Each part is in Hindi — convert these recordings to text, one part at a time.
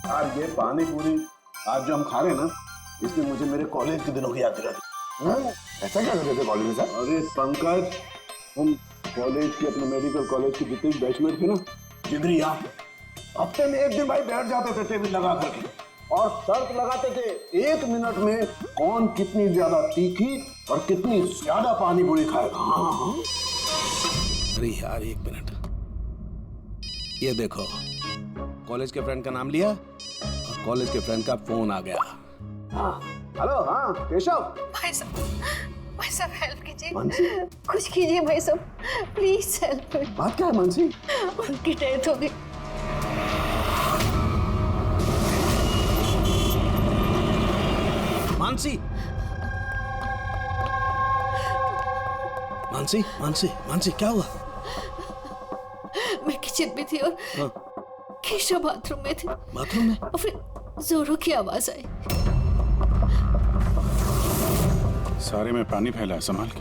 यार ये पानी पूरी आज जो हम खा रहे हैं ना, इसने मुझे मेरे कॉलेज के दिनों की याद दिला दी। ऐसा क्या करते थे कॉलेज में सर? अरे पंकज, हम कॉलेज के अपने मेडिकल कॉलेज के जितने बैचमेट थे ना, जिगरी यार, हफ्ते में एक दिन भाई बैठ जाते थे टेबल लगा करके और शर्त लगाते थे 1 मिनट में कौन कितनी ज्यादा तीखी और कितनी ज्यादा पानी पूरी खाएगा। हाँ। अरे यार 1 मिनट, ये देखो कॉलेज के फ्रेंड का नाम लिया और कॉलेज के फ्रेंड का फोन आ गया। हाँ हेलो, हाँ केशव। भाई साहब हेल्प कीजिए, मानसी, कुछ कीजिए भाई साहब, प्लीज हेल्प। बात क्या है मानसी? उनकी डेथ हो गई। मानसी, मानसी, मानसी, मानसी क्या हुआ? मैं किचन में थी और केशव बाथरूम में थे। बाथरूम में? और फिर जोरों की आवाज आई। सारे में पानी फैला है, संभाल के।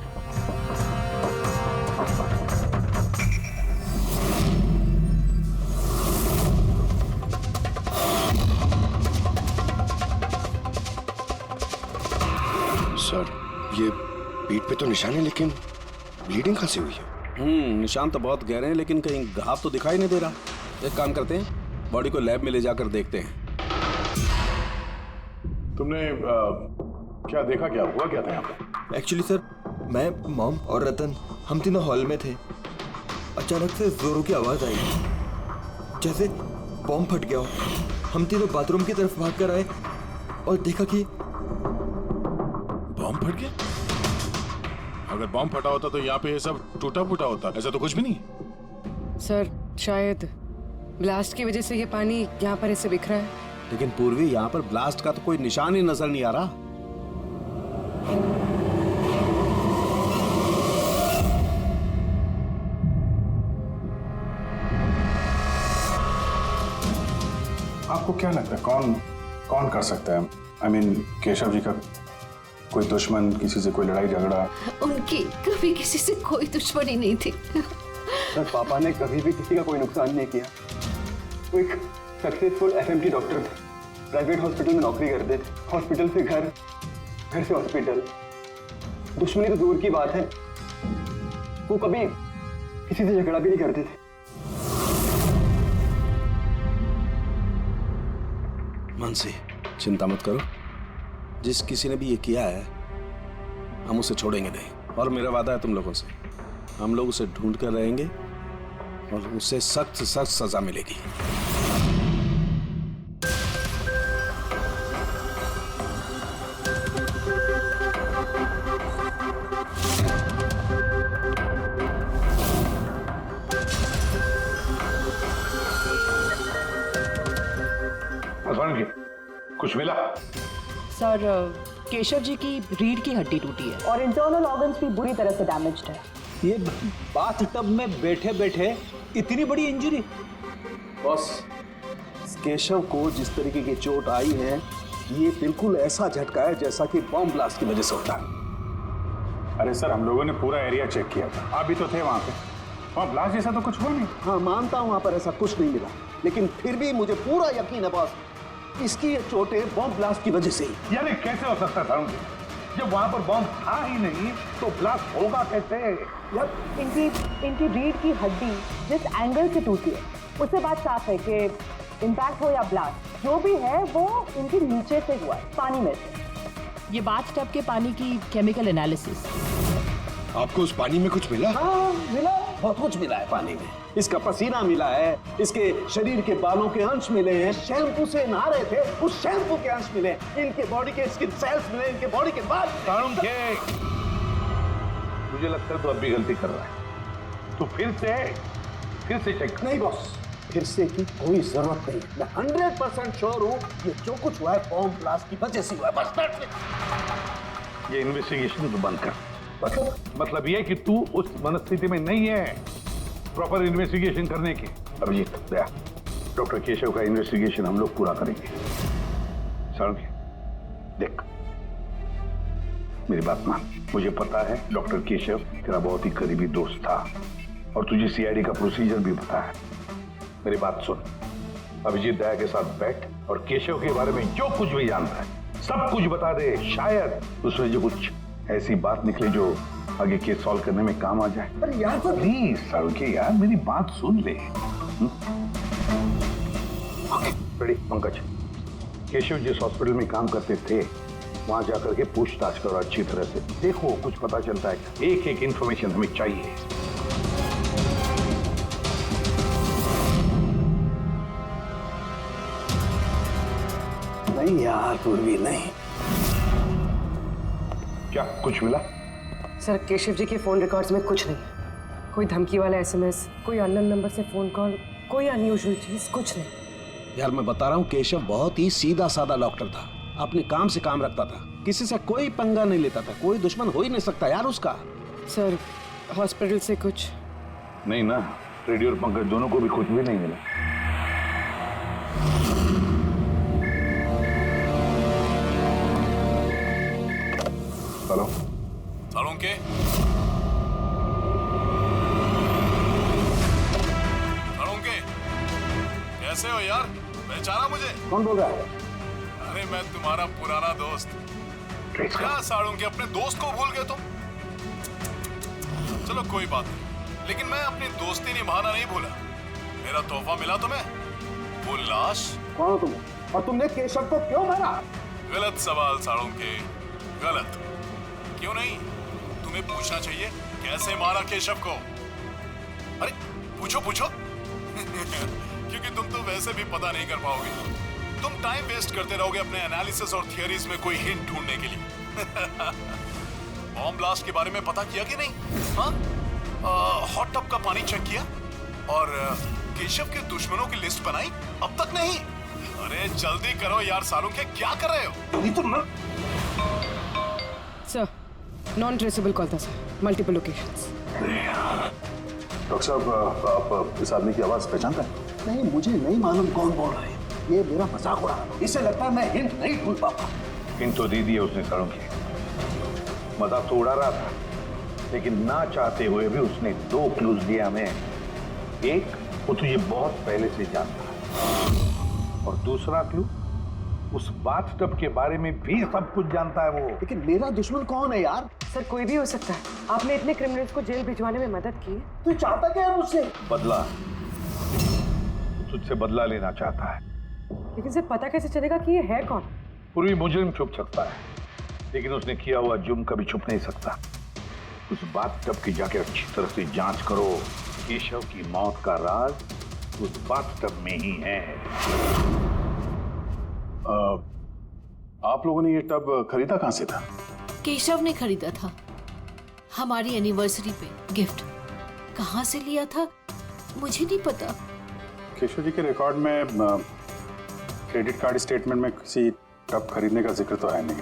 सर ये पीठ पे तो निशान है, लेकिन ब्लीडिंग कहाँ से हुई है? निशान तो बहुत गहरे हैं लेकिन कहीं घाव तो दिखाई नहीं दे रहा। एक काम करते हैं, बॉडी को लैब में ले जाकर देखते हैं। तुमने क्या देखा, क्या हुआ क्या था यहाँ पे? एक्चुअली सर, मैं, मॉम और रतन हम तीनों हॉल में थे। अचानक से जोरों की आवाज आई, जैसे बॉम्ब फट गया हो। हम तीनों बाथरूम की तरफ भाग कर आए और देखा कि बॉम्ब फट गया। अगर बॉम्ब फटा होता तो यहाँ पे ये सब टूटा फूटा होता, ऐसा तो कुछ भी नहीं। सर शायद ब्लास्ट की वजह से ये पानी यहाँ पर ऐसे बिखरा है। लेकिन पूर्वी, यहाँ पर ब्लास्ट का तो कोई निशान ही नजर नहीं आ रहा। आपको क्या लगता है कौन कर सकता है? आई मीन केशव जी का कोई दुश्मन, किसी से कोई लड़ाई झगड़ा? उनकी कभी किसी से कोई दुश्मनी नहीं थी। सर पापा ने कभी भी किसी का कोई नुकसान नहीं किया। वो एक सक्सेसफुल एफएमटी डॉक्टर थे, प्राइवेट हॉस्पिटल में नौकरी करते थे। हॉस्पिटल से घर, घर से हॉस्पिटल। दुश्मनी तो दूर की बात है, वो कभी किसी से झगड़ा भी नहीं करते थे। मानसी चिंता मत करो, जिस किसी ने भी ये किया है हम उसे छोड़ेंगे नहीं। और मेरा वादा है तुम लोगों से, हम लोग उसे ढूंढ कर रहेंगे और उसे सख्त सख्त सजा मिलेगी। कुछ मिला? सर केशव जी की रीढ़ की हड्डी टूटी है और इंटरनल ऑर्गन्स भी बुरी तरह से डैमेज्ड है। ये बाथटब में बैठे बैठे इतनी बड़ी इंजरी? बॉस, केशव को जिस तरीके की चोट आई है, ये बिल्कुल ऐसा झटका है जैसा कि बॉम्ब ब्लास्ट की वजह से होता है। अरे सर, हम लोगों ने पूरा एरिया चेक किया था, आप भी तो थे वहां पे। वहां ब्लास्ट जैसा तो कुछ हुआ नहीं। हाँ मानता हूं वहां पर ऐसा कुछ नहीं मिला, लेकिन फिर भी मुझे पूरा यकीन है बॉस, इसकी ये चोटें बॉम्ब ब्लास्ट की वजह से ही। यानी कैसे हो सकता था? जब वहां पर बॉम्ब था ही नहीं तो ब्लास्ट होगा कैसे? यार इनकी रीढ़ की हड्डी जिस एंगल से टूटी है, उससे बात साफ है कि इम्पैक्ट हो या ब्लास्ट, जो भी है वो इनके नीचे से हुआ है, पानी में से। ये बाथटब के पानी की केमिकल एनालिसिस। आपको उस पानी में कुछ मिला? हाँ मिला, बहुत कुछ मिला है पानी में। इसका पसीना मिला है, इसके शरीर के बालों के अंश मिले हैं, शैम्पू से नहा रहे थे उस शैम्पू के अंश मिले, इनके बॉडी के स्किन सेल्स मिले, इनके बॉडी के बाद। मुझे लगता है तो अब भी गलती कर रहा है, तो फिर से चेक। नहीं बॉस, फिर से की कोई जरूरत नहीं, मैं 100% श्योर हूँ ये जो कुछ हुआ है बॉम्ब ब्लास्ट की वजह से हुआ है, बस। ये इन्वेस्टिगेशन तो बंद कर। मतलब ये कि तू उस मनस्थिति में नहीं है प्रॉपर इन्वेस्टिगेशन करने की। अभिजीत, डॉक्टर केशव का इन्वेस्टिगेशन हम लोग पूरा करेंगे। समझ? देख, मेरी बात मान, मुझे पता है डॉक्टर केशव तेरा बहुत ही करीबी दोस्त था, और तुझे सीआईडी का प्रोसीजर भी पता है। मेरी बात सुन, अभिजीत दया के साथ बैठ और केशव के बारे में जो कुछ भी जानता है सब कुछ बता दे। शायद उसमें जो कुछ ऐसी बात निकले जो आगे केस सॉल्व करने में काम आ जाए। अरे यार प्लीज सारुके यार, मेरी बात सुन ले। ओके रेडी पंकज, केशव जिस हॉस्पिटल में काम करते थे वहां जाकर के पूछताछ करो अच्छी तरह से, देखो कुछ पता चलता है। एक एक इंफॉर्मेशन हमें चाहिए। नहीं यार पूर्वी नहीं। क्या कुछ मिला? सर केशव जी के फोन रिकॉर्ड्स में कुछ नहीं है। कोई धमकी वाला एसएमएस, कोई अननोन नंबर से फोन कॉल, कोई अनयूजुअल चीज, कुछ नहीं। यार मैं बता रहा हूँ, केशव बहुत ही सीधा साधा डॉक्टर था, अपने काम से काम रखता था, किसी से कोई पंगा नहीं लेता था, कोई दुश्मन हो ही नहीं सकता यार उसका। सर हॉस्पिटल से कुछ नहीं ना, रेडियो और पंकज दोनों को भी कुछ भी नहीं मिला। हेलो सालुंके, सालुंके, कैसे हो यार? पहचाना मुझे? कौन बोल रहा है? अरे मैं तुम्हारा पुराना दोस्त। क्या सालुंके, अपने दोस्त को भूल गए तुम? चलो कोई बात नहीं, लेकिन मैं अपनी दोस्ती निभाना नहीं भूला। मेरा तोहफा मिला तुम्हें, वो लाश। कौन हो तुम और तुमने केशव को क्यों मारा? गलत सवाल सालुंके, गलत। क्यों नहीं? तुम्हें पूछना चाहिए कैसे मारा केशव को। अरे पूछो पूछो। क्योंकि तुम तो वैसे भी पता नहीं कर पाओगे। तुम टाइम वेस्ट करते रहोगे अपने एनालिसिस और थियरीज में कोई हिंट ढूंढने के लिए। बॉम्ब ब्लास्ट के बारे में पता किया कि नहीं? हाँ, हॉट टब का पानी चेक किया और केशव के दुश्मनों की लिस्ट बनाई? अब तक नहीं। अरे जल्दी करो यार सालुंके, क्या कर रहे हो? नहीं तो मैं सर नॉन ट्रेसेबल कॉल था सर, मल्टीपल लोकेशंस। डॉक्टर साहब आप इस आदमी की आवाज पहचानते हैं? नहीं, मुझे नहीं मालूम कौन बोल रहा है। ये मेरा मजाक उड़ा रहा है। इससे लगता है मैं हिंट नहीं ढूंढ पाता। हिंट तो दे दिया उसने सालुंके, मजाक तो उड़ा रहा था, लेकिन ना चाहते हुए भी उसने 2 क्लूज दिया हमें। एक, वो तुझे बहुत पहले से जानता है, और दूसरा क्लू, उस बाथटब के बारे में भी सब कुछ जानता है वो। लेकिन मेरा दुश्मन कौन है यार? सर कोई भी हो सकता है। आपने इतने क्रिमिनल्स को जेल भिजवाने में मदद की। तू चाहता क्या है मुझसे? बदला, तुझसे बदला लेना चाहता है। लेकिन सर पता कैसे चलेगा कि ये है कौन? पूर्वी मुजरिम छुप सकता है, लेकिन उसने किया हुआ जुर्म कभी छुप नहीं सकता। उस बाथटब की जाके अच्छी तरह से जांच करो। केशव की मौत का राज उस बाथटब में ही है। आप लोगों ने ये टब खरीदा कहाँ से था? केशव ने खरीदा था हमारी एनिवर्सरी पे गिफ्ट। कहाँ से लिया था मुझे नहीं पता। केशव जी के रिकॉर्ड में क्रेडिट कार्ड स्टेटमेंट में किसी टब खरीदने का जिक्र तो है नहीं।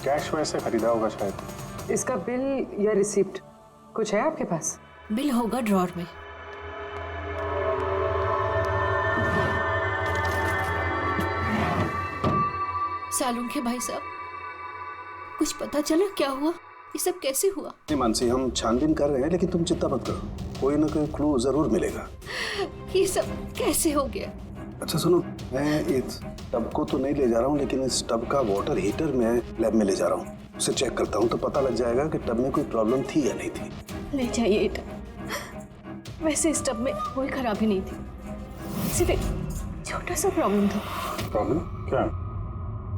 कैश वैसे खरीदा होगा शायद। इसका बिल या रिसिप्ट कुछ है आपके पास? बिल होगा ड्रॉर में। सालुंके भाई साहब, कुछ पता चला क्या हुआ? ये सब कैसे हुआ? नहीं मानसी, हम छानबीन कर रहे हैं, लेकिन तुम चिंता मत करो, कोई ना कोई क्लू जरूर मिलेगा। ये सब कैसे हो गया? अच्छा सुनो, मैं इस टब को तो नहीं ले जा रहा हूँ, लेकिन इस टब का वाटर हीटर मैं लैब में ले जा रहा हूँ। उसे चेक करता हूँ तो पता लग जाएगा कि टब में कोई प्रॉब्लम थी या नहीं थी। ले जाइए ये टब। वैसे इस टब में कोई खराबी नहीं थी, सिर्फ एक छोटा सा प्रॉब्लम था। प्रॉब्लम?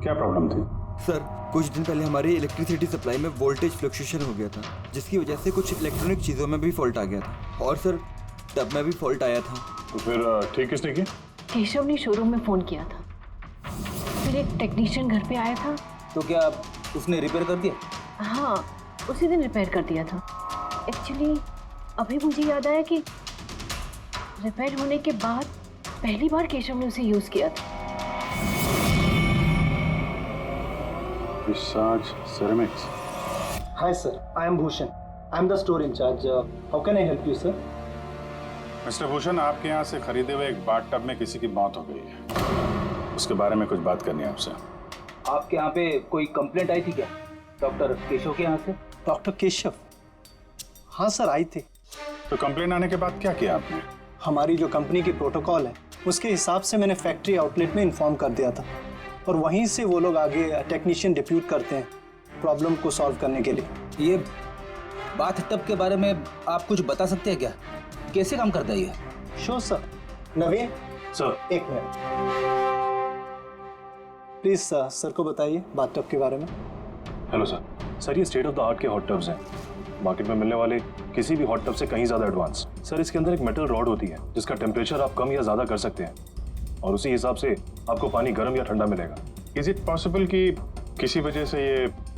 क्या प्रॉब्लम थी? सर कुछ दिन पहले हमारी इलेक्ट्रिसिटी सप्लाई में वोल्टेज फ्लक्चुएशन हो गया था, जिसकी वजह से कुछ इलेक्ट्रॉनिक चीज़ों में भी फॉल्ट आ गया था। और सर टब में भी फॉल्ट आया था। तो फिर ठीक किसने किया? केशव ने शोरूम में फोन किया था, फिर एक टेक्नीशियन घर पे आया था। तो क्या उसने रिपेयर कर दिया? हाँ, उसी दिन रिपेयर कर दिया था। एक्चुअली अभी मुझे याद आया कि रिपेयर होने के बाद पहली बार केशव ने उसे यूज किया था। Visage ceramics. Hi sir, I am Bhushan. I am the store in charge. How can I help you sir? Mister Bhushan, आपके यहाँ से खरीदे हुए एक बाथटब में किसी की मौत हो गई है, उसके बारे में कुछ बात करनी है आपसे। आपके यहाँ पे कोई कंप्लेंट आई थी क्या डॉक्टर केशव के यहाँ से? डॉक्टर केशव? हाँ सर, आई थी। तो कंप्लेन आने के बाद क्या किया आपने? हमारी जो कंपनी की प्रोटोकॉल है उसके हिसाब से मैंने फैक्ट्री आउटलेट में इन्फॉर्म कर दिया था और वहीं से वो लोग आगे टेक्नीशियन डिप्यूट करते हैं प्रॉब्लम को सॉल्व करने के लिए। ये बाथ टब के बारे में आप कुछ बता सकते हैं क्या? कैसे काम करता है ये? Sure sir. नवीन सर, एक मिनट प्लीज सर को बताइए बाथ टब के बारे में। Hello sir. सर ये स्टेट ऑफ द आर्ट के हॉट टब्स हैं, मार्केट में मिलने वाले किसी भी हॉट टब से कहीं ज़्यादा एडवांस। सर इसके अंदर एक मेटल रॉड होती है जिसका टेम्परेचर आप कम या ज़्यादा कर सकते हैं और उसी हिसाब से आपको पानी गर्म या ठंडा मिलेगा। इज इट पॉसिबल कि किसी वजह से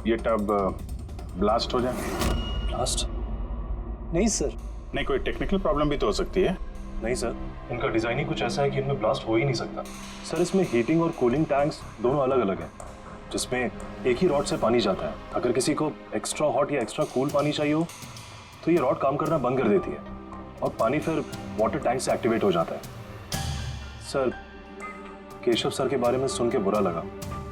ये टब ब्लास्ट हो जाए? ब्लास्ट? नहीं सर। नहीं, कोई टेक्निकल प्रॉब्लम भी तो हो सकती है। नहीं सर, इनका डिजाइन ही कुछ ऐसा है कि इनमें ब्लास्ट हो ही नहीं सकता। सर इसमें हीटिंग और कूलिंग टैंक्स दोनों अलग अलग हैं, जिसमें एक ही रॉड से पानी जाता है। अगर किसी को एक्स्ट्रा हॉट या एक्स्ट्रा कूल पानी चाहिए हो तो ये रॉड काम करना बंद कर देती है और पानी फिर वाटर टैंक से एक्टिवेट हो जाता है। सर केशव सर के बारे में सुन के बुरा लगा।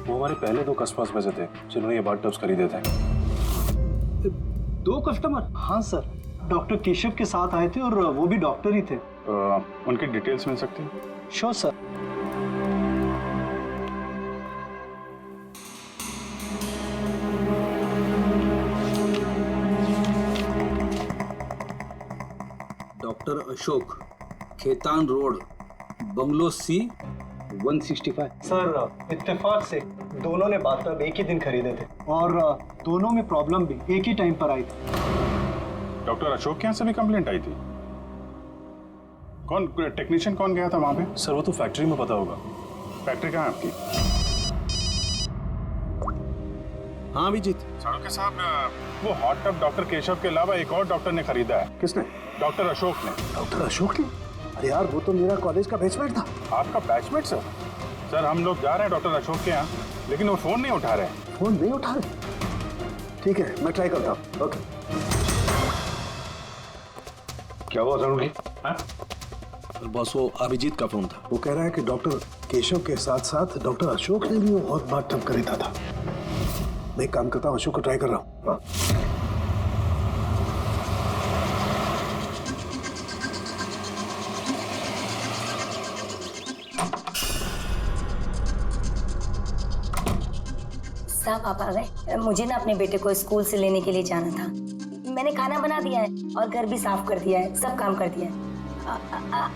वो हमारे पहले 2 कस्टमर्स में से थे जिन्होंने ये बाथ टब्स खरीदे थे। 2 कस्टमर? हाँ सर, डॉक्टर केशव के साथ आए थे और वो भी डॉक्टर ही थे। उनकी डिटेल्स मिल सकती है? Sure sir. Doctor Ashok, Khetan road, bungalow C 165। Sir इत्तेफाक से दोनों ने बाथटब एक ही दिन खरीदे थे और दोनों में प्रॉब्लम भी एक ही टाइम पर आई थी। डॉक्टर अशोक के यहाँ से भी कंप्लेंट आई थी? कौन टेक्नीशियन कौन गया था वहां पे? सर वो तो फैक्ट्री में पता होगा। फैक्ट्री कहाँ है आपकी? हाँ अभिजीत। साड़ू के साहब, वो हॉट टब डॉक्टर केशव के अलावा एक और डॉक्टर ने खरीदा है। किसने? डॉक्टर अशोक ने। डॉक्टर अशोक ने? अरे यार वो तो मेरा कॉलेज का बैचमेट था। आपका बैचमेट सर? सर हम लोग जा रहे हैं डॉक्टर अशोक के यहाँ, लेकिन वो फोन नहीं उठा रहे। फोन नहीं उठा रहे? ठीक है मैं ट्राई करता हूँ। ओके। क्या हुआ साड़ू जी? बॉस वो अभिजीत का फोन था। वो कह रहा है कि डॉक्टर केशव के साथ साथ डॉक्टर अशोक ने भी बहुत बात टब खरीदा था। मैं एक काम करता हूँ, अशोक को ट्राई कर रहा हूँ। साहब आप आ गए? मुझे ना अपने बेटे को स्कूल से लेने के लिए जाना था। मैंने खाना बना दिया है और घर भी साफ कर दिया है, सब काम कर दिया है।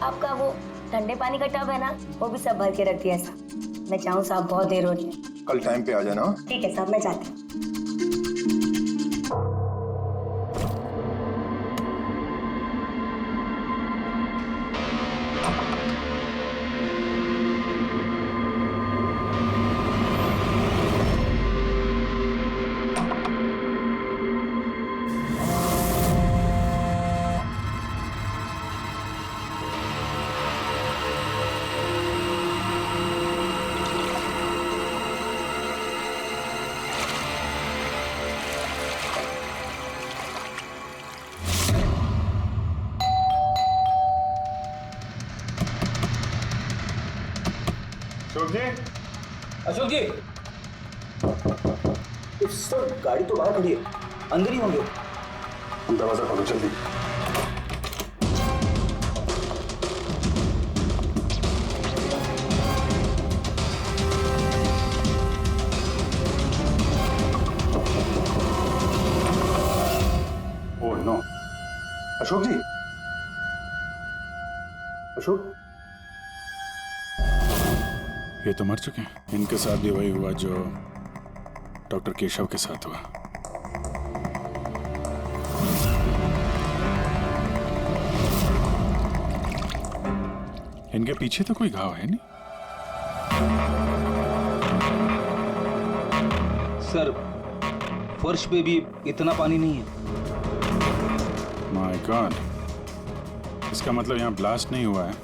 आपका वो ठंडे पानी का टब है ना, वो भी सब भर के रख दिया है साहब। मैं चाहूँ साहब, बहुत देर हो रही है। कल टाइम पे आ जाना। ठीक है साहब, मैं जाती हूँ। अशोक जी? अशोक जी, सर गाड़ी तो बाहर खड़ी है, अंदर ही होंगे। दरवाजा खोलो जल्दी। Oh no. अशोक जी? अशोक? ये तो मर चुके हैं। इनके साथ भी वही हुआ जो डॉक्टर केशव के साथ हुआ। इनके पीछे तो कोई घाव है नहीं? सर फर्श पे भी इतना पानी नहीं है। माय गॉड, इसका मतलब यहाँ ब्लास्ट नहीं हुआ है,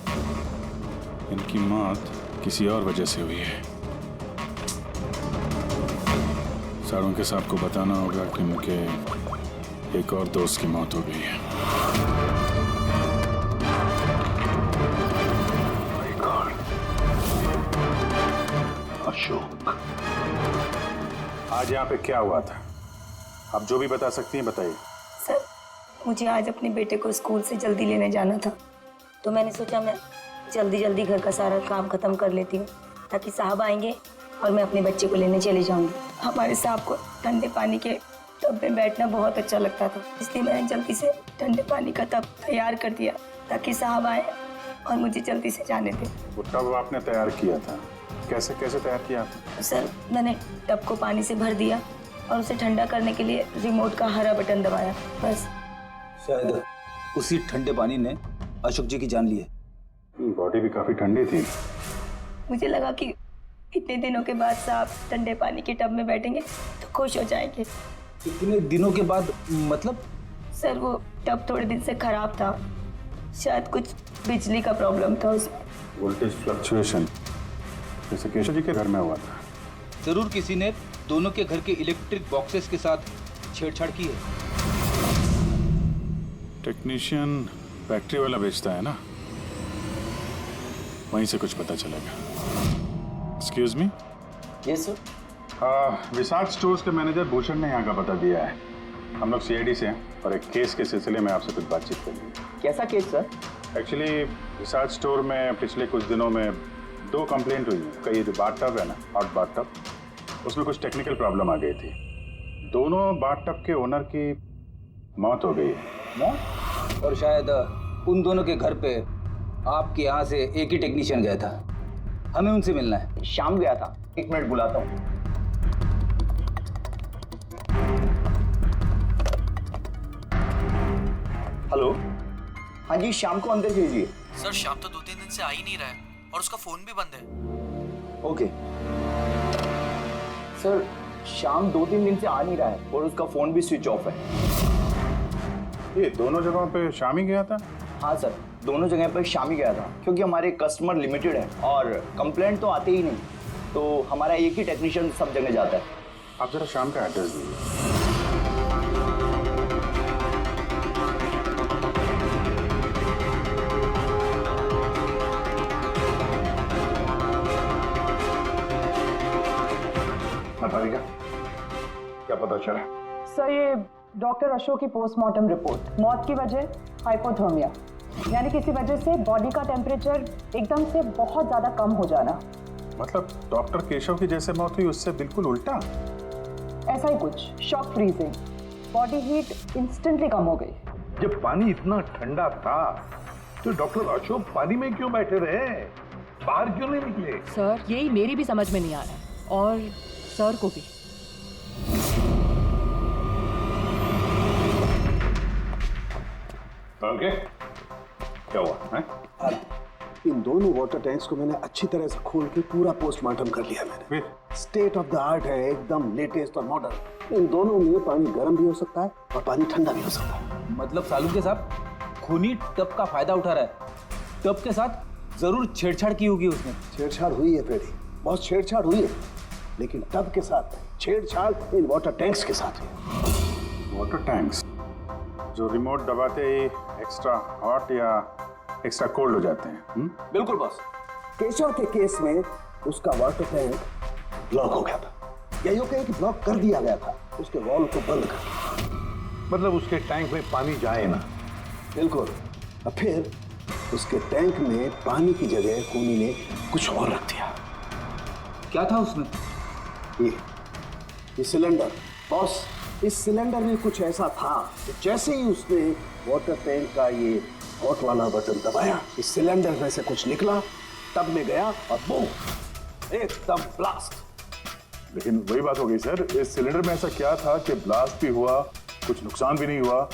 इनकी मौत किसी और वजह से हुई है। सारों के साहब को बताना होगा कि उनके एक और दोस्त की मौत हो गई है। अशोक, आज यहाँ पे क्या हुआ था? आप जो भी बता सकती हैं बताइए। सर मुझे आज अपने बेटे को स्कूल से जल्दी लेने जाना था, तो मैंने सोचा मैं जल्दी जल्दी घर का सारा काम खत्म कर लेती हूँ ताकि साहब आएंगे और मैं अपने बच्चे को लेने चली जाऊंगी। हमारे साहब को ठंडे पानी के टब में बैठना बहुत अच्छा लगता था, इसलिए मैंने जल्दी से ठंडे पानी का टब तैयार कर दिया ताकि साहब आए और मुझे जल्दी से जाने दें। वो टब आपने तैयार किया था, कैसे कैसे तैयार किया? सर, मैंने टब को पानी से भर दिया और उसे ठंडा करने के लिए रिमोट का हरा बटन दबाया, बस। शायद उसी ठंडे पानी ने अशोक जी की जान ली है। बॉडी भी काफी ठंडी थी। मुझे लगा कि इतने दिनों के बाद साहब ठंडे पानी के टब में बैठेंगे तो खुश हो जाएंगे। इतने दिनों के बाद मतलब? सर, वो टब थोड़े दिन से खराब था, शायद कुछ बिजली का प्रॉब्लम था उसमें। वोल्टेज फ्लक्चुएशन, जैसे केशव जी के घर में हुआ था। जरूर किसी ने दोनों के घर के इलेक्ट्रिक बॉक्सेस के साथ छेड़छाड़ की है। टेक्नीशियन फैक्ट्री वाला बेचता है ना, वहीं से कुछ पता चलेगा। Excuse me. Yes sir. Vishal stores के मैनेजर भूषण ने यहाँ का पता दिया है। हम लोग सीआईडी से हैं और एक केस के सिलसिले में आपसे कुछ बातचीत करनी है। कैसा केस सर? एक्चुअली विशाल स्टोर में पिछले कुछ दिनों में 2 कंप्लेंट हुई है। कई जो बाथ टब है ना, हॉट बाथ टब, उसमें कुछ टेक्निकल प्रॉब्लम आ गई थी। दोनों बाथ टब के ओनर की मौत हो गई है। मौत? और शायद उन दोनों के घर पे आपके यहाँ से एक ही टेक्नीशियन गया था। हमें उनसे मिलना है। शाम गया था, 1 मिनट बुलाता हूँ। हेलो, हाँ जी, शाम को अंदर भेजिए। सर, शाम तो 2-3 दिन से आ ही नहीं रहा है और उसका फोन भी बंद है। ओके सर, शाम 2-3 दिन से आ नहीं रहा है और उसका फोन भी स्विच ऑफ है। ये दोनों जगहों पे शाम ही गया था? हाँ सर, दोनों जगह पर शाम ही गया था, क्योंकि हमारे कस्टमर लिमिटेड है और कंप्लेंट तो आते ही नहीं, तो हमारा एक ही टेक्नीशियन सब जगह जाता है। आप जरा शाम का एड्रेस दीजिए। बताइएगा, क्या पता चला? सर, ये डॉक्टर अशोक की पोस्टमार्टम रिपोर्ट, मौत की वजह हाइपोथर्मिया, यानी किसी वजह से बॉडी का टेम्परेचर एकदम से बहुत ज्यादा कम हो जाना। मतलब डॉक्टर केशव की जैसे मौत हुई उससे बिल्कुल उल्टा? ऐसा ही कुछ, shock freezing, body heat instantly कम हो गई। जब पानी इतना ठंडा था तो डॉक्टर अशोक पानी में क्यों बैठे रहे, बाहर क्यों नहीं निकले? सर, यही मेरी भी समझ में नहीं आ रहा है और सर को भी। ओके, क्या हुआ है? इन दोनों वाटर टैंक्स को मैंने अच्छी तरह से खोल के पूरा पोस्टमार्टम कर लिया मैंने। स्टेट ऑफ द आर्ट है, एकदम लेटेस्ट और मॉडर्न। इन दोनों में पानी गर्म भी हो सकता है और पानी ठंडा भी हो सकता है। मतलब सालू के साथ खूनी टब का फायदा उठा रहा है। टब के साथ जरूर छेड़छाड़ की होगी उसने। छेड़छाड़ हुई है फ्रेडी, बहुत छेड़छाड़ हुई है, लेकिन टब के साथ छेड़छाड़ इन वाटर टैंक्स के साथ है। वाटर टैंक्स जो रिमोट दबाते ही एक्स्ट्रा हॉट या एक्स्ट्रा कोल्ड हो जाते हैं। बिल्कुल बॉस। केशव के केस में उसका वाटर टैंक ब्लॉक हो गया था, या यूं कहें कि ब्लॉक कर दिया गया था, उसके वॉल को बंद कर। मतलब उसके टैंक में पानी जाए ना? बिल्कुल। और फिर उसके टैंक में पानी की जगह खूनी ने कुछ और रख दिया। क्या था उसमें? ये सिलेंडर बॉस। इस सिलेंडर में कुछ ऐसा था कि जैसे ही उसने वाटर टैंक का ये हॉट वाला बटन दबाया, इस सिलेंडर में से कुछ निकला, टब में गया और बूम, एकदम ब्लास्ट। लेकिन वही बात हो गई सर, इस सिलेंडर में ऐसा क्या था कि ब्लास्ट भी हुआ, कुछ नुकसान भी नहीं हुआ,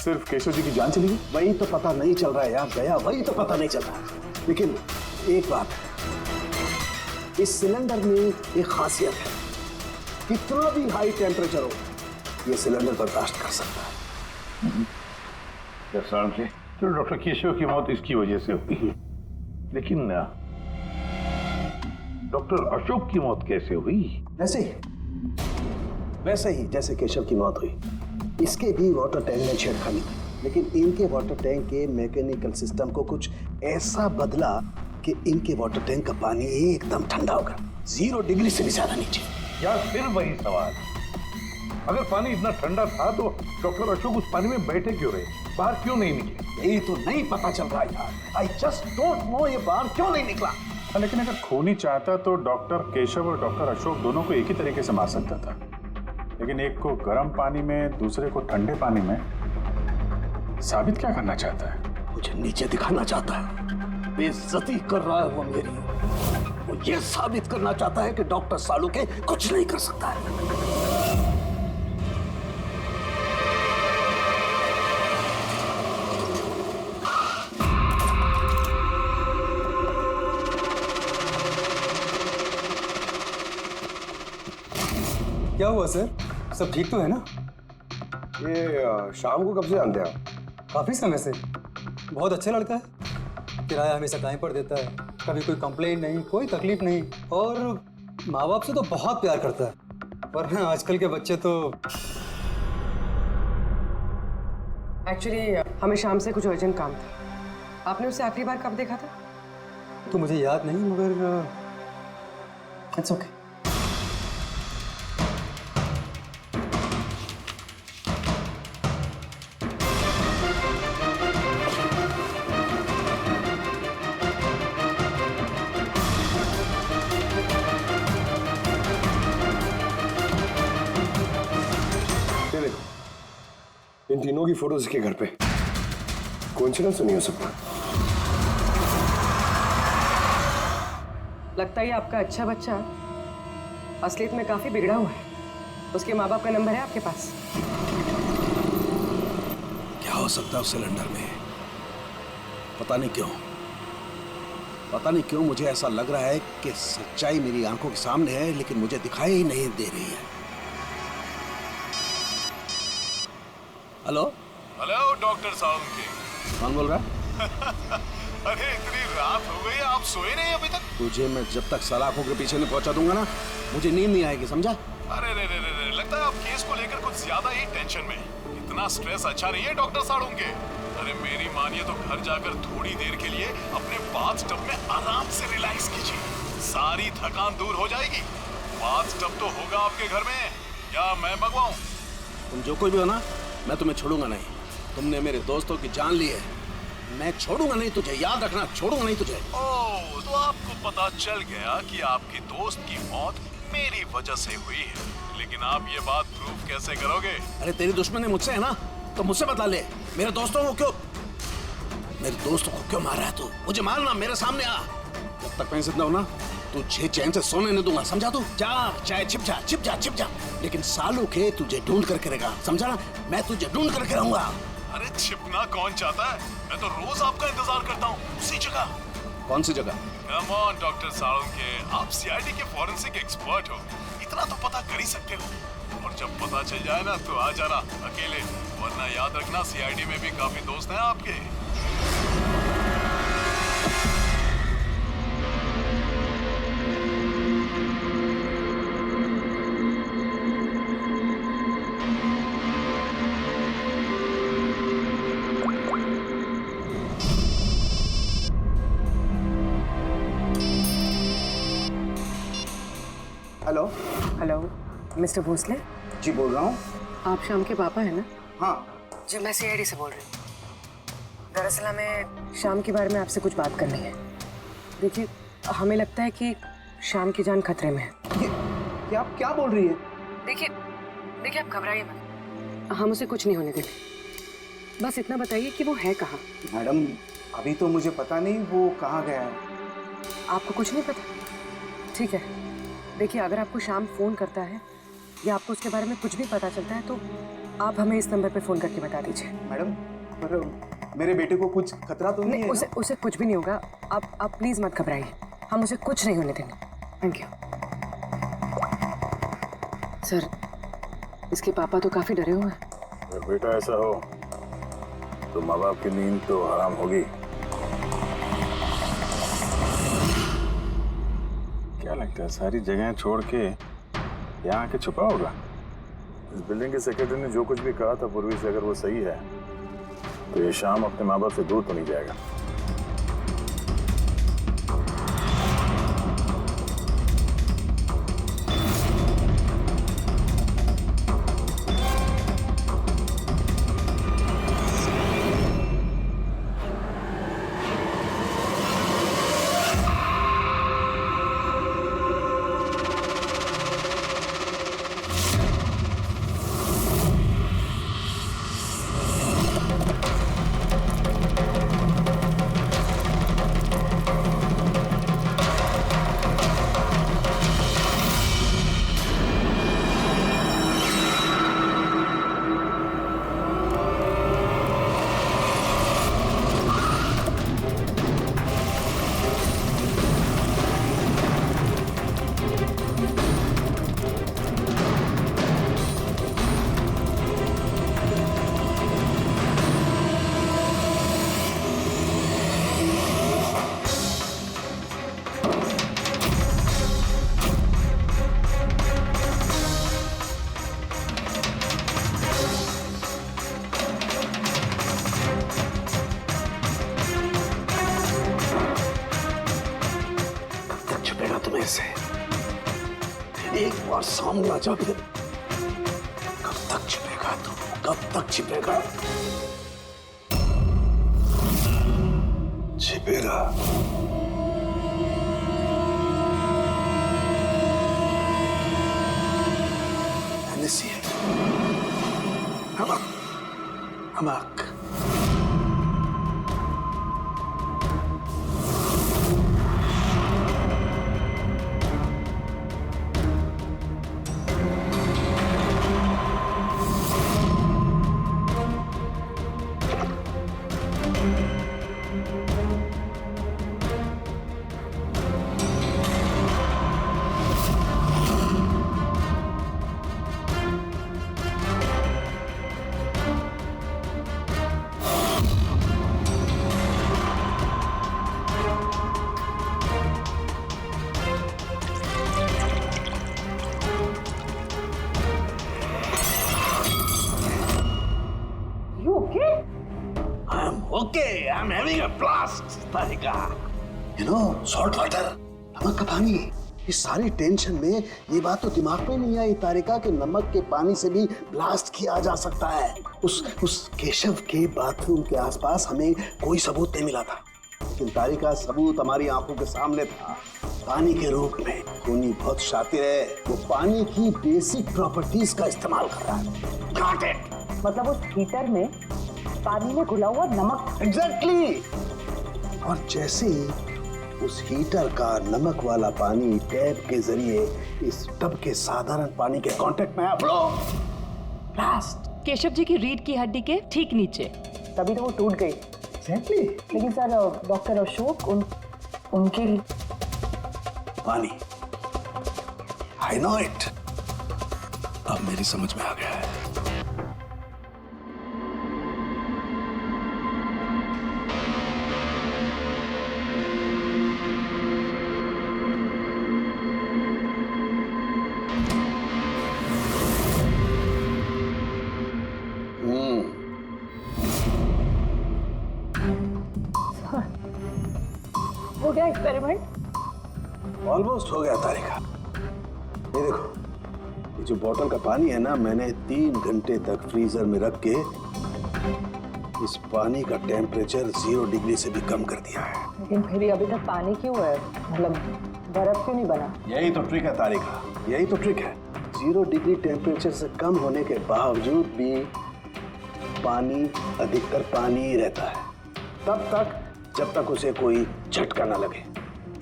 सिर्फ केशव जी की जान चली गई? वही तो पता नहीं चल रहा है यार गया, वही तो पता नहीं चल रहा है। लेकिन एक बात है, इस सिलेंडर में एक खासियत है, कितना भी हाई टेम्परेचर हो ये सिलेंडर बर्दाश्त कर सकता है। तो डॉक्टर केशव की मौत इसकी वजह से हुई, लेकिन डॉक्टर अशोक की मौत कैसे हुई? वैसे ही जैसे केशव की मौत हुई, इसके भी वाटर टैंक में छेड़खानी की, लेकिन इनके वाटर टैंक के मैकेनिकल सिस्टम को कुछ ऐसा बदला कि इनके वाटर टैंक का पानी एकदम ठंडा होगा, 0 डिग्री से भी ज्यादा नीचे। यार फिर वही सवाल, अगर पानी इतना ठंडा था तो डॉक्टर अशोक उस पानी में बैठे क्यों रहे, बाहर क्यों नहीं निकले? यही तो नहीं पता चल रहा यार। आई जस्ट डोंट नो ये बाहर क्यों नहीं निकला। लेकिन अगर खूनी चाहता तो डॉक्टर केशव और डॉक्टर अशोक दोनों को एक ही तरीके से मार सकता था, लेकिन एक को गर्म पानी में, दूसरे को ठंडे पानी में। साबित क्या करना चाहता है? मुझे नीचे दिखाना चाहता है, बेइज्जती कर रहा है वो मेरी। वो ये साबित करना चाहता है कि डॉक्टर सालुके कुछ नहीं कर सकता है। क्या हुआ सर? सब ठीक तो है ना? ये शाम को कब से जानते हैं आप? काफी समय से। बहुत अच्छा लड़का है, किराया हमेशा टाइम पर देता है, कभी कोई कंप्लेंट नहीं, कोई तकलीफ नहीं, और माँ बाप से तो बहुत प्यार करता है। पर हाँ, आजकल के बच्चे तो। एक्चुअली हमें शाम से कुछ अर्जेंट काम था। आपने उसे आखिरी बार कब देखा था? तो मुझे याद नहीं, मगर इट्स ओके। इन तीनों की फोटोज इसके घर पे। कोइंसिडेंस तो नहीं हो सकता। लगता है आपका अच्छा बच्चा असलियत में काफी बिगड़ा हुआ है। उसके माँ बाप का नंबर है आपके पास? क्या हो सकता है उस सिलेंडर में? पता नहीं क्यों मुझे ऐसा लग रहा है कि सच्चाई मेरी आंखों के सामने है, लेकिन मुझे दिखाई ही नहीं दे रही है। Hello hello doctor Saluke. कौन बोल रहा है? अरे इतनी रात हो गई, आप सोए नहीं अभी तक? तुझे मैं जब तक सलाखों के पीछे नहीं पहुंचा दूंगा ना, मुझे नींद नहीं आएगी, समझा? अरे रे रे रे रे, लगता है आप केस को लेकर कुछ ज्यादा ही टेंशन में। इतना स्ट्रेस अच्छा नहीं है डॉक्टर सालुके। अरे मेरी मानिए तो घर जाकर थोड़ी देर के लिए अपने बाथटब में आराम से रिलैक्स कीजिए, सारी थकान दूर हो जाएगी। बाथटब तो होगा आपके घर में, या मैं मंगवाऊं? तुम जो कोई भी हो ना, मैं तुम्हें छोड़ूंगा नहीं। तुमने मेरे दोस्तों की जान ली है, मैं छोड़ूंगा नहीं तुझे, याद रखना, छोड़ूंगा नहीं तुझे। ओह, तो आपको पता चल गया कि आपके दोस्त की मौत मेरी वजह से हुई है, लेकिन आप ये बात प्रूव कैसे करोगे? अरे तेरी दुश्मनी मुझसे है ना, तो मुझसे बता ले। मेरे दोस्तों को क्यों मार रहा है तू? मुझे मारना, मेरे सामने आ। जब तक मैं जिंदा हूं ना, तुझे चैन से सोने नहीं दूंगा, समझा? तू जा, चाहे छिप जा, लेकिन सालों के तुझे ढूंढ करके रहेगा, समझा ना? मैं तुझे ढूंढ करके रहूंगा। अरे छिपना कौन चाहता है? मैं तो रोज आपका इंतजार करता हूँ, उसी जगह। कौन सी जगह? कम ऑन डॉक्टर सालुके, आप सीआईडी के फॉरेंसिक एक्सपर्ट हो, इतना तो पता कर ही सकते हो। और जब पता चल जाए ना तो आ जाना अकेले, वरना याद रखना सीआईडी में भी काफी दोस्त हैं आपके। Hello hello, mister Bhosale? जी बोल रहा हूँ। आप शाम के पापा है ना? हाँ जी, मैं सीआईडी से बोल रही हूँ। दरअसल हमें शाम के बारे में आपसे कुछ बात करनी है। देखिए, हमें लगता है कि शाम की जान खतरे में है। ये आप क्या बोल रही है? देखिए आप घबराइए मत, हम उसे कुछ नहीं होने देंगे। बस इतना बताइए कि वो है कहाँ? मैडम अभी तो मुझे पता नहीं वो कहाँ गया है। आपको कुछ नहीं पता? ठीक है, देखिए अगर आपको शाम फ़ोन करता है या आपको उसके बारे में कुछ भी पता चलता है तो आप हमें इस नंबर पे फ़ोन करके बता दीजिए। मैडम पर मेरे बेटे को कुछ खतरा तो नहीं है? उसे कुछ भी नहीं होगा। आप प्लीज़ मत घबराइए, हम उसे कुछ नहीं होने देंगे। Thank you sir. इसके पापा तो काफ़ी डरे हुए हैं। अगर बेटा ऐसा हो तो माँ बाप की नींद तो हराम होगी। क्या लगता है सारी जगह छोड़ के यहाँ आके छुपा होगा? इस बिल्डिंग के सेक्रेटरी ने जो कुछ भी कहा था पूर्वी से, अगर वो सही है तो ये शाम अपने माँ बाप से दूर तो नहीं जाएगा। सामने से। एक बार सामने आ जा फिर कब तक छिपेगा तू? कब तक छिपेगा? छिपेगा। Hennessy है। नमक। Okay, I'm having a blast, Tarika. You know, salt water, नमक का पानी। इस सारी टेंशन में ये बात तो दिमाग में नहीं आई तारिका कि नमक के पानी से भी ब्लास्ट किया जा सकता है। उस केशव के बाथरूम के आसपास हमें कोई सबूत नहीं मिला था, लेकिन तारिका सबूत हमारी आंखों के सामने था, पानी के रूप में। खूनी बहुत शातिर है, वो पानी की बेसिक प्रॉपर्टीज का इस्तेमाल कर रहा है। Got it? मतलब उस हीटर में पानी में घुला हुआ नमक। एग्जैक्टली। और जैसे ही उस हीटर का नमक वाला पानी टैप के जरिए इस टब के साधारण पानी के कांटेक्ट में आया, ब्लास्ट। केशव जी की रीढ़ की हड्डी के ठीक नीचे। तभी तो वो टूट गई। एग्जैक्टली। लेकिन सर डॉक्टर अशोक उनके पानी, आई नो इट। अब मेरी समझ में आ गया है। हो गया एक्सपेरिमेंट? ऑलमोस्ट हो गया तारिका। ये देखो, ये जो बोतल का पानी है ना, मैंने 3 घंटे तक फ्रीजर में रख के इस पानी का टेम्परेचर 0 डिग्री से भी कम कर दिया है। लेकिन फिर भी अभी तक पानी क्यों है? मतलब बर्फ क्यों नहीं बना? यही तो ट्रिक है तारिका, यही तो ट्रिक है। 0 डिग्री टेम्परेचर से कम होने के बावजूद भी पानी अधिकतर पानी ही रहता है, तब तक जब तक उसे कोई झटका ना लगे।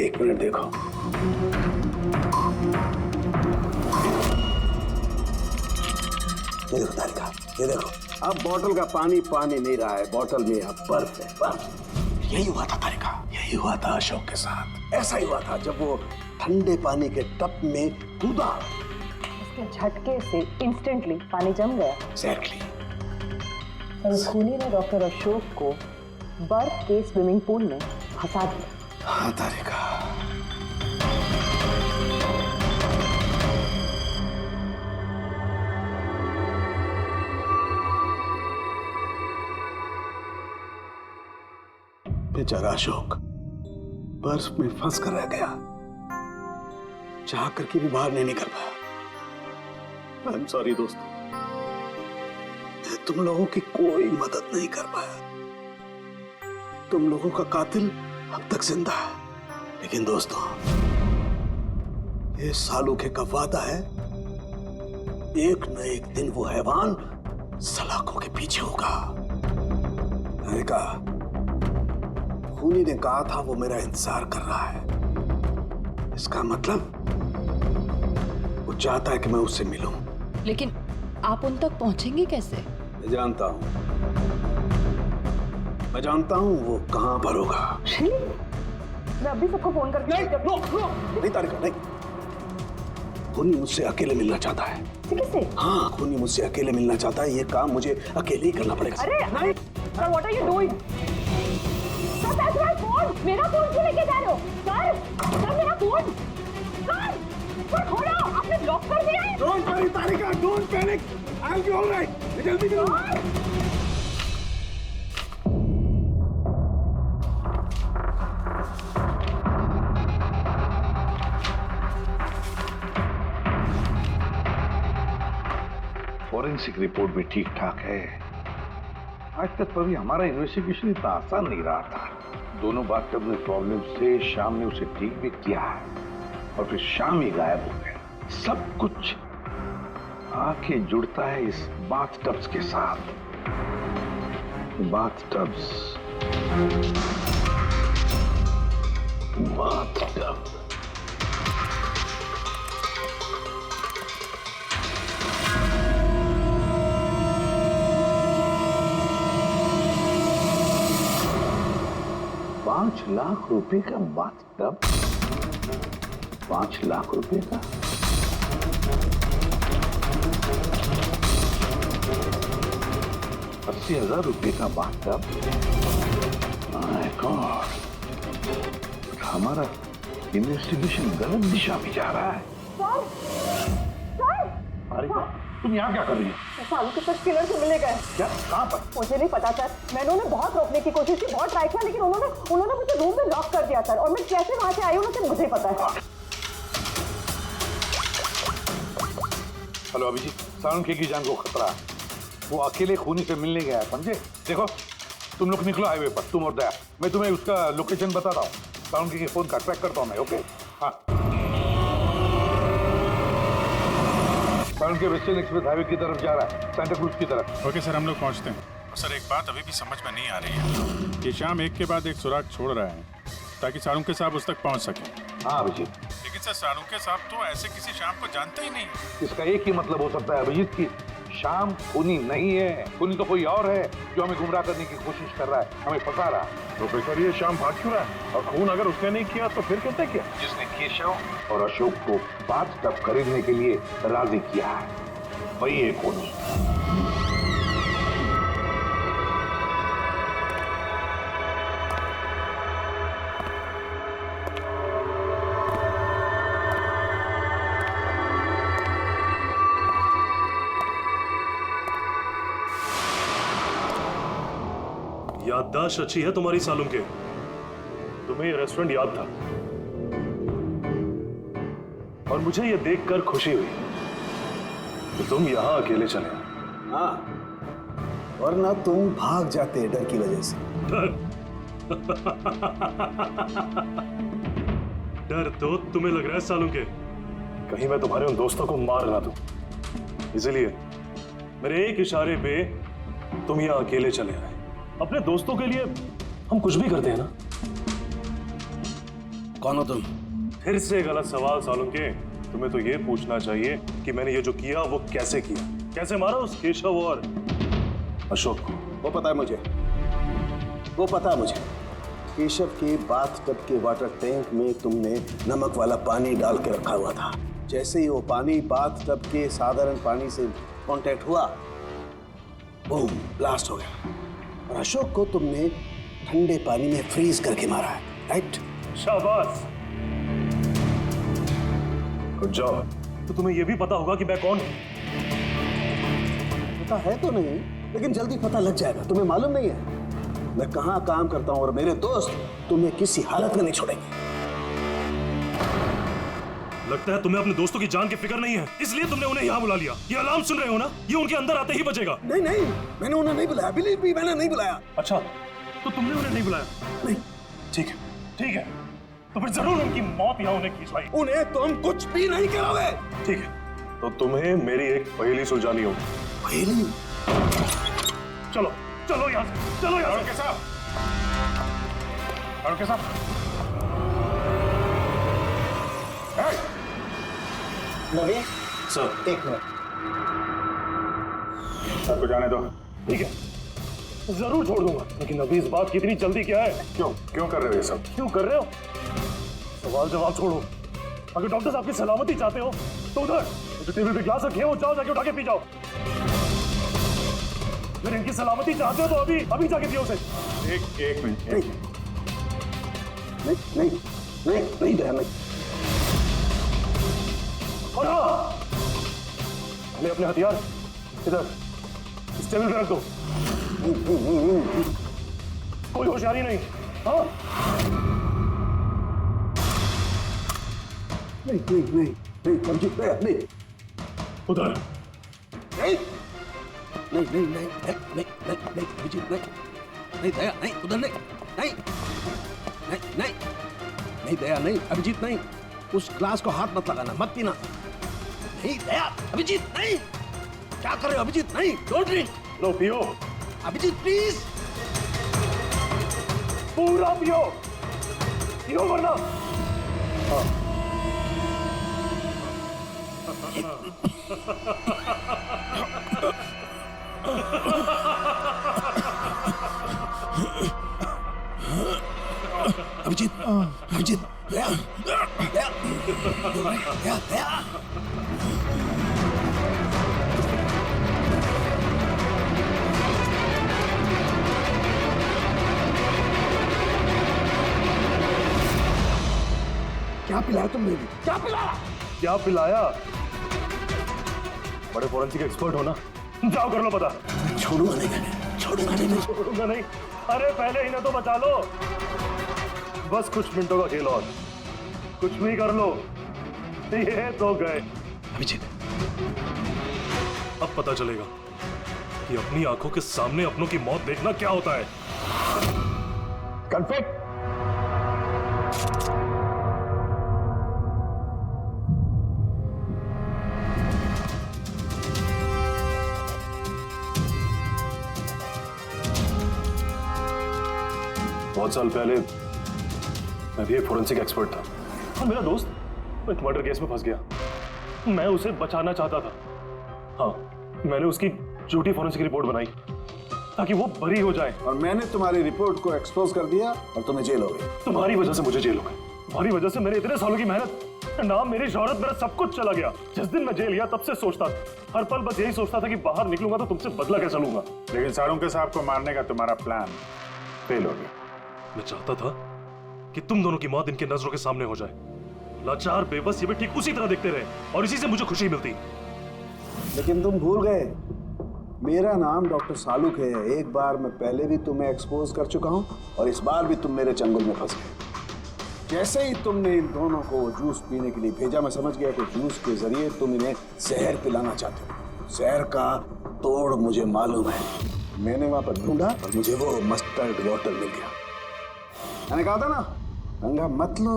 1 मिनट देखो, ये देखो तारिका, ये देखो, अब बोतल का पानी पानी नहीं रहा है, बोतल में अब बर्फ है, बर्फ। यही हुआ था तारिका, यही हुआ था अशोक के साथ। ऐसा ही हुआ था जब वो ठंडे पानी के टब में कूदा। उसके झटके से इंस्टेंटली पानी जम गया। एग्जैक्टली। खूनी ने डॉक्टर अशोक को बर्फ के स्विमिंग पूल में फंसा दिया। हाँ तारिका। बेचारा अशोक बर्फ में फंस कर रह गया, चाह करके भी बाहर नहीं निकल पाया। आई एम सॉरी दोस्तों, मैं तुम लोगों की कोई मदद नहीं कर पाया। तुम लोगों का कातिल अब तक जिंदा है, लेकिन दोस्तों ये सालूखे का वादा है, एक न एक दिन वो हैवान सलाखों के पीछे होगा। मैंने कहा, खूनी ने कहा था वो मेरा इंतजार कर रहा है, इसका मतलब वो चाहता है कि मैं उससे मिलूं। लेकिन आप उन तक पहुंचेंगे कैसे? मैं जानता हूं, मैं जानता हूं वो कहां पर होगा। मैं अभी सबको फोन करके नहीं तारिका, नहीं। खूनी मुझसे अकेले मिलना चाहता है। किससे? हाँ, खूनी मुझसे अकेले मिलना चाहता है, ये काम मुझे अकेले ही करना पड़ेगा। अरे नहीं, sir what are you doing? Sir that's my phone. मेरा फोन क्यों लेके जा रहे हो? सर मेरा फोन। सर खोलो, आपने लॉक कर दिया है। Don't worry Tarika, don't panic, I will be alright. जल्दी करो। फॉरेंसिक रिपोर्ट भी ठीक ठाक है। आज तक कभी हमारा इन्वेस्टिगेशन इतना आसान नहीं रहा था। दोनों बाथटब में प्रॉब्लम से शाम ने उसे ठीक भी किया है और फिर शाम ही गायब हो गया। सब कुछ आके जुड़ता है इस बाथटब्स के साथ। बाथटब्स, बाथटब। ₹5,00,000 का बाथटब, 5 लाख रुपए का। ₹80,000 का बाथटब। माय गॉड, हमारा इन्वेस्टिगेशन गलत दिशा में जा रहा है। अरे तुम यहाँ क्या कर रही हो? सालू के साथ किलर से मिले गए। क्या? कहाँ पर? मुझे नहीं पता सर, मैंने उन्हें बहुत रोकने की कोशिश की, बहुत ट्राई किया, लेकिन उन्होंने मुझे रूम में लॉक कर दिया सर। और मैं कैसे वहां से आई हूँ मुझे मुझे पता है। हेलो अभिजीत, साळुंखे की जान को खतरा है। वो अकेले खूनी से मिलने गया है, समझे? देखो तुम लोग निकलो हाईवे पर, तुम और दया। मैं तुम्हें उसका लोकेशन बताता हूँ। साळुंखे के फोन का ट्रैक करता हूँ मैं। ओके हाँ। साळुंखे वेस्टर्न एक्सप्रेस हाईवे की तरफ जा रहा है, सांता क्रूज की तरफ। ओके सर, हम लोग पहुंचते हैं। सर एक बात अभी भी समझ में नहीं आ रही है कि शाम एक के बाद एक सुराग छोड़ रहा है ताकि साळुंखे साहब उस तक पहुंच सके। हाँ अभिजीत, लेकिन सर साळुंखे साहब तो ऐसे किसी शाम को जानते ही नहीं। इसका एक ही मतलब हो सकता है अभिजीत की शाम खूनी नहीं है, खूनी तो कोई और है जो हमें गुमराह करने की कोशिश कर रहा है, हमें फंसा रहा है। प्रोफेसर ये शाम भाग क्यों रहा है? और खून अगर उसने नहीं किया तो फिर किसने किया? जिसने केशव और अशोक को बाथटब खरीदने के लिए राजी किया है, वही है खूनी। याददाश्त अच्छी है तुम्हारी साळुंखे। तुम्हें ये रेस्टोरेंट याद था और मुझे ये देखकर खुशी हुई कि तुम यहां अकेले चले आए। हाँ, वरना तुम भाग जाते डर की वजह से। डर तो तुम्हें लग रहा है साळुंखे, कहीं मैं तुम्हारे उन दोस्तों को मार ना दूं, इसलिए मेरे एक इशारे पे तुम यहां अकेले चले आए। अपने दोस्तों के लिए हम कुछ भी करते हैं ना। कौन हो तुम? फिर से गलत सवाल साळुंखे। तुम्हें तो ये पूछना चाहिए कि मैंने ये जो किया वो कैसे किया, कैसे मारा उस केशव और अशोक को। वो पता है मुझे, वो पता है मुझे। केशव के बाथटब के वाटर टैंक में तुमने नमक वाला पानी डाल के रखा हुआ था। जैसे ही वो पानी बाथटब के साधारण पानी से कांटेक्ट हुआ, बूम, ब्लास्ट हो गया। और अशोक को तुमने ठंडे पानी में फ्रीज करके मारा है, राइट? शाबाश। Good job. तो तुम्हें यह भी पता होगा कि मैं कौन हूं? पता है तो नहीं, लेकिन जल्दी पता लग जाएगा। तुम्हें मालूम नहीं है मैं कहां काम करता हूं, और मेरे दोस्त तुम्हें किसी हालत में नहीं छोड़ेंगे। लगता है तुम्हें अपने दोस्तों की जान की फिक्र नहीं है, इसलिए तुमने उन्हें यहाँ बुला लिया। ये अलार्म सुन रहे हो ना, ये उनके अंदर आते ही बजेगा। नहीं नहीं, मैंने उन्हें नहीं बुलाया, बिलीव मी, मैंने नहीं बुलाया। अच्छा, तो तुमने उन्हें नहीं बुलाया? नहीं। ठीक है, ठीक है, तो फिर जरूर उनकी मौत यहाँ उन्हें खींचवाई। उन्हें तुम कुछ भी नहीं करोगे। ठीक है, तो तुम्हें मेरी एक पहेली सुलझानी होगी। पहेली? चलो चलो यहाँ से, चलो यहाँ से। साळुंखे साहब, नवीन सर, एक मिनट। सर को जाने दो। ठीक है, जरूर छोड़ दूंगा, लेकिन अभी इस बात की इतनी जल्दी क्या है? क्यों क्यों कर रहे हो ये सब? क्यों कर रहे हो? सवाल जवाब छोड़ो। अगर डॉक्टर साहब की सलामती चाहते हो तो उधर जो टेबल पे ग्लास रखे हैं वो जाओ, जाके उठा के पी जाओ। अगर इनकी सलामती चाहते हो तो अभी अभी जाके पियो उसे। एक मिनट। नहीं नहीं नहीं नहीं दया, नहीं। और हाँ, ले अपने हथियार इधर इस टेबल पे रख दो। कोई होशियारी नहीं। हाँ, नहीं नहीं नहीं नहीं, समझी? नहीं उधर नहीं नहीं नहीं नहीं नहीं नहीं नहीं नहीं अभिजीत नहीं नहीं दया नहीं उधर नहीं नहीं नहीं नहीं नहीं दया नहीं अभिजीत नहीं उस ग्लास को हाथ मत लगाना मत पीना नहीं दया अभिजीत नहीं क्या कर रहे हो अभिजीत नहीं डोंट ड्रिंक लो पियो अभिजीत प्लीज पूरा पियो पियो वरना अभिजीत अभिजीत दया दया दया दया क्या पिलाया तुमने भी क्या पिलाया क्या पिलाया बड़े फॉरेंसिक एक्सपर्ट हो ना जाओ कर लो पता छोड़ूंगा नहीं छोड़ूंगा नहीं अरे पहले इन्हें तो बचा लो बस कुछ मिनटों का खेल और कुछ भी कर लो ये तो गए अभिजीत अब पता चलेगा कि अपनी आंखों के सामने अपनों की मौत देखना क्या होता है कन्फेक्ट बहुत साल पहले मैं भी एक फोरेंसिक एक्सपर्ट था और मेरा दोस्त एक मर्डर केस में फंस गया मैं उसे बचाना चाहता था हाँ मैंने उसकी झूठी फोरेंसिक रिपोर्ट बनाई ताकि वो बरी हो जाए और मैंने तुम्हारी रिपोर्ट को एक्सपोज कर दिया और तुम्हें जेल हो गई तुम्हारी वजह से मुझे जेल हो गई तुम्हारी वजह से मेरे इतने सालों की मेहनत नाम मेरी शोहरत मेरा सब कुछ चला गया जिस दिन मैं जेल गया तब से सोचता था हर पल बस यही सोचता था कि बाहर निकलूंगा तो तुमसे बदला कैसे लूंगा लेकिन साळुंके साहब को मारने का तुम्हारा प्लान फेल हो गया मैं चाहता था कि तुम दोनों की मौत इनके नजरों के सामने हो जाए लाचार बेबस ये भी ठीक उसी तरह देखते रहे और इसी से मुझे खुशी मिलती लेकिन तुम भूल गए मेरा नाम डॉक्टर सालुक है एक बार मैं पहले भी तुम्हें एक्सपोज कर चुका हूं और इस बार भी तुम मेरे चंगुल में फंस गए जैसे ही तुमने इन दोनों को जूस पीने के लिए भेजा मैं समझ गया कि जूस के जरिए तुम इन्हें जहर पिलाना चाहते हो जहर का तोड़ मुझे मालूम है मैंने वहां पर ढूंढा और मुझे वो मस्टर्ड वाटर मिल गया मैंने कहा था ना पंगा मत लो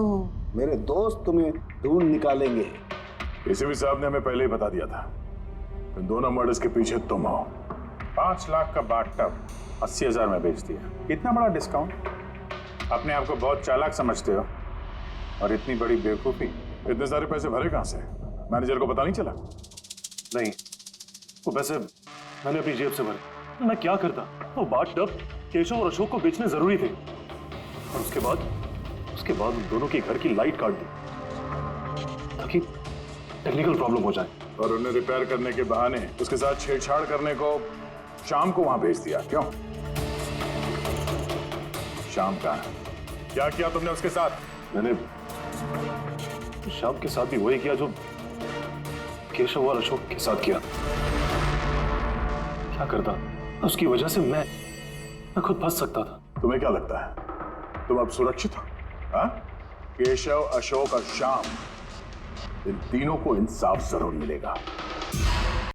मेरे दोस्त तुम्हें ढूंढ निकालेंगे एसीपी साहब ने हमें पहले ही बता दिया था इन दोनों मर्डर्स के पीछे तुम हो 5 लाख का बाथटब 80,000 में बेच दिया इतना बड़ा डिस्काउंट अपने आप को बहुत चालाक समझते हो और इतनी बड़ी बेवकूफी इतने सारे पैसे भरे कहां से मैनेजर को पता नहीं चला नहीं वो पैसे मैंने अपनी जेब से भरे मैं क्या करता वो बाथटब केशव और अशोक को बेचने जरूरी थे और उसके बाद उन दोनों के घर की लाइट काट दी ताकि टेक्निकल प्रॉब्लम हो जाए और उन्हें रिपेयर करने के बहाने उसके साथ छेड़छाड़ करने को शाम को वहां भेज दिया क्यों शाम का क्या किया तुमने उसके साथ मैंने शाम के साथ भी वही किया जो केशव और अशोक के साथ किया क्या करता उसकी वजह से मैं खुद फंस सकता था तुम्हें क्या लगता है तुम अब सुरक्षित हो हाँ? केशव अशोक और श्याम इन तीनों को इंसाफ जरूर मिलेगा